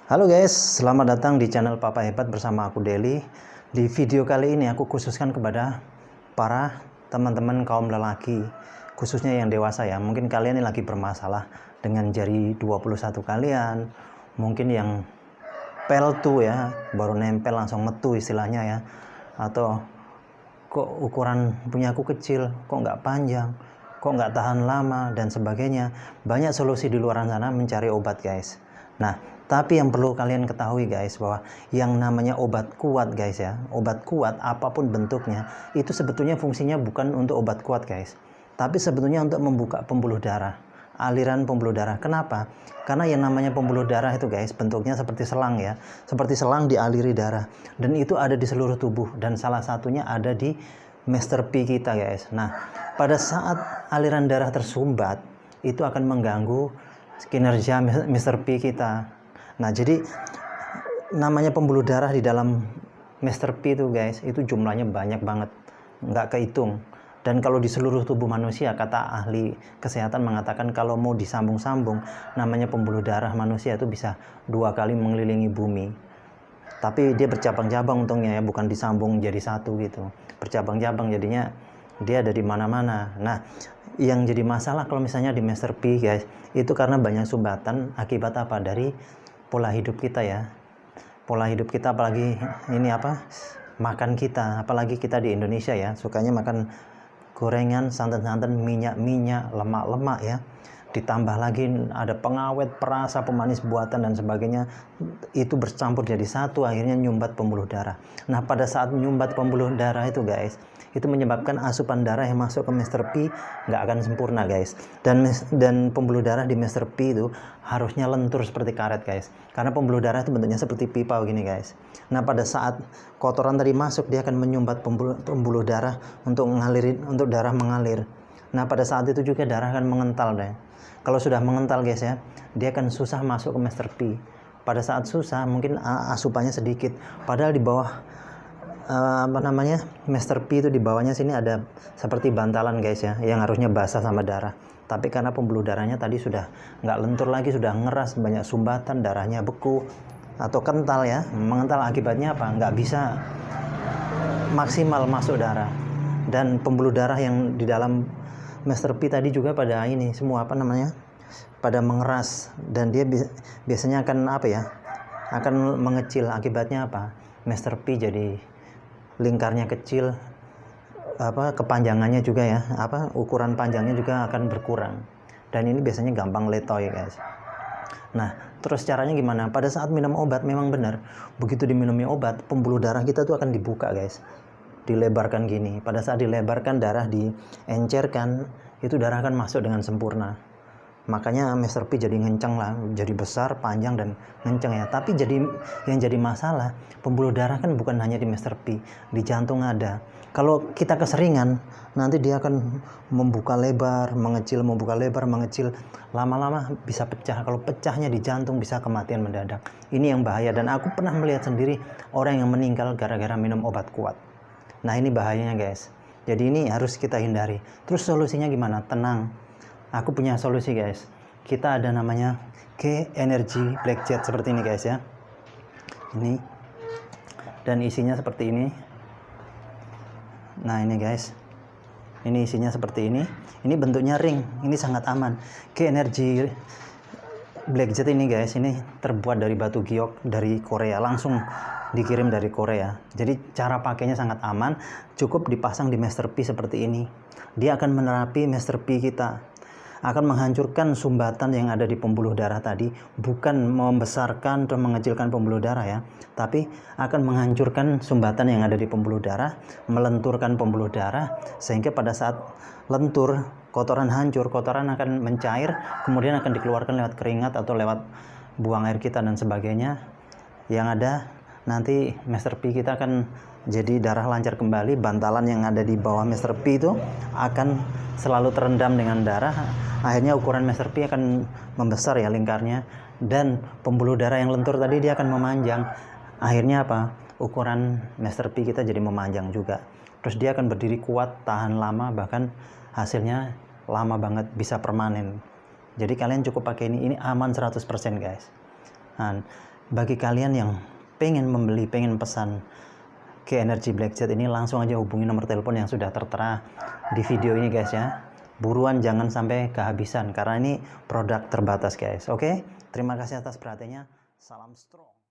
Halo guys, selamat datang di channel Papa Hebat bersama aku Deli. Di video kali ini aku khususkan kepada para teman-teman kaum lelaki, khususnya yang dewasa ya. Mungkin kalian ini lagi bermasalah dengan jari 21 kalian, mungkin yang peltu ya, baru nempel langsung metu istilahnya ya. Atau kok ukuran punya aku kecil, kok nggak panjang, kok nggak tahan lama dan sebagainya. Banyak solusi di luar sana mencari obat guys. Nah, tapi yang perlu kalian ketahui guys, bahwa yang namanya obat kuat guys ya, obat kuat apapun bentuknya, itu sebetulnya fungsinya bukan untuk obat kuat guys, tapi sebetulnya untuk membuka pembuluh darah, aliran pembuluh darah. Kenapa? Karena yang namanya pembuluh darah itu guys, bentuknya seperti selang ya, seperti selang dialiri darah, dan itu ada di seluruh tubuh, dan salah satunya ada di Master P kita guys. Nah, pada saat aliran darah tersumbat, itu akan mengganggu kinerja Mr. P kita. Nah, jadi namanya pembuluh darah di dalam Mr. P itu guys, itu jumlahnya banyak banget, nggak kehitung. Dan kalau di seluruh tubuh manusia, kata ahli kesehatan mengatakan kalau mau disambung-sambung, namanya pembuluh darah manusia itu bisa 2 kali mengelilingi bumi. Tapi dia bercabang-cabang untungnya ya, bukan disambung jadi satu gitu, bercabang-cabang, jadinya dia ada di mana-mana. Nah, yang jadi masalah kalau misalnya di Master P guys, itu karena banyak sumbatan akibat apa? Dari pola hidup kita ya, pola hidup kita, apalagi ini apa, makan kita, apalagi kita di Indonesia ya, sukanya makan gorengan, santan-santan, minyak-minyak, lemak-lemak ya, ditambah lagi ada pengawet, perasa, pemanis buatan dan sebagainya, itu bercampur jadi satu, akhirnya nyumbat pembuluh darah. Nah, pada saat nyumbat pembuluh darah itu guys, itu menyebabkan asupan darah yang masuk ke Mr. P nggak akan sempurna guys, dan pembuluh darah di Mr. P itu harusnya lentur seperti karet guys, karena pembuluh darah itu bentuknya seperti pipa gini guys. Nah, pada saat kotoran tadi masuk, dia akan menyumbat pembuluh darah untuk darah mengalir. Nah, pada saat itu juga darah akan mengental deh. Kalau sudah mengental guys ya, dia akan susah masuk ke Mr. P. Pada saat susah mungkin asupannya sedikit, padahal di bawah Mr. P itu di bawahnya sini ada seperti bantalan guys ya, yang harusnya basah sama darah. Tapi karena pembuluh darahnya tadi sudah nggak lentur lagi, sudah ngeras, banyak sumbatan, darahnya beku atau kental ya, mengental, akibatnya apa? Nggak bisa maksimal masuk darah. Dan pembuluh darah yang di dalam Mr. P tadi juga pada ini semua pada mengeras, dan dia biasanya akan akan mengecil. Akibatnya apa? Mr. P jadi lingkarnya kecil, kepanjangannya juga ya, ukuran panjangnya juga akan berkurang, dan ini biasanya gampang letoy guys. Nah, terus caranya gimana? Pada saat minum obat memang benar, begitu diminumnya obat, pembuluh darah kita tuh akan dibuka guys, dilebarkan gini. Pada saat dilebarkan, darah diencerkan, itu darah akan masuk dengan sempurna. Makanya Mr. P jadi ngenceng lah, jadi besar, panjang, dan ngenceng ya. Tapi yang jadi masalah, pembuluh darah kan bukan hanya di Mr. P, di jantung ada. Kalau kita keseringan, nanti dia akan membuka lebar, mengecil, membuka lebar, mengecil. Lama-lama bisa pecah. Kalau pecahnya di jantung bisa kematian mendadak. Ini yang bahaya, dan aku pernah melihat sendiri orang yang meninggal gara-gara minum obat kuat. Nah, ini bahayanya guys. Jadi ini harus kita hindari. Terus solusinya gimana? Tenang. Aku punya solusi guys. Kita ada namanya K Energy Black Jet seperti ini guys ya. Ini. Dan isinya seperti ini. Nah, ini guys. Ini isinya seperti ini. Ini bentuknya ring. Ini sangat aman. K Energy Black Jet ini guys, ini terbuat dari batu giok dari Korea, langsung dikirim dari Korea. Jadi cara pakainya sangat aman. Cukup dipasang di Master P seperti ini. Dia akan menerapi Master P kita, akan menghancurkan sumbatan yang ada di pembuluh darah tadi, bukan membesarkan atau mengecilkan pembuluh darah ya, tapi akan menghancurkan sumbatan yang ada di pembuluh darah, melenturkan pembuluh darah, sehingga pada saat lentur, kotoran hancur, kotoran akan mencair, kemudian akan dikeluarkan lewat keringat atau lewat buang air kita dan sebagainya. Yang ada nanti Mr. P kita akan jadi darah lancar kembali. Bantalan yang ada di bawah Mr. P itu akan selalu terendam dengan darah. Akhirnya ukuran Mr. P akan membesar ya lingkarnya, dan pembuluh darah yang lentur tadi dia akan memanjang. Akhirnya apa? Ukuran Mr. P kita jadi memanjang juga. Terus dia akan berdiri kuat, tahan lama, bahkan hasilnya lama banget, bisa permanen. Jadi kalian cukup pakai ini aman 100% guys. Nah, Bagi kalian yang pengen membeli, pengen pesan G Energy Blackjet ini, langsung aja hubungi nomor telepon yang sudah tertera di video ini guys ya. Buruan, jangan sampai kehabisan karena ini produk terbatas guys. Oke, terima kasih atas perhatiannya. Salam strong.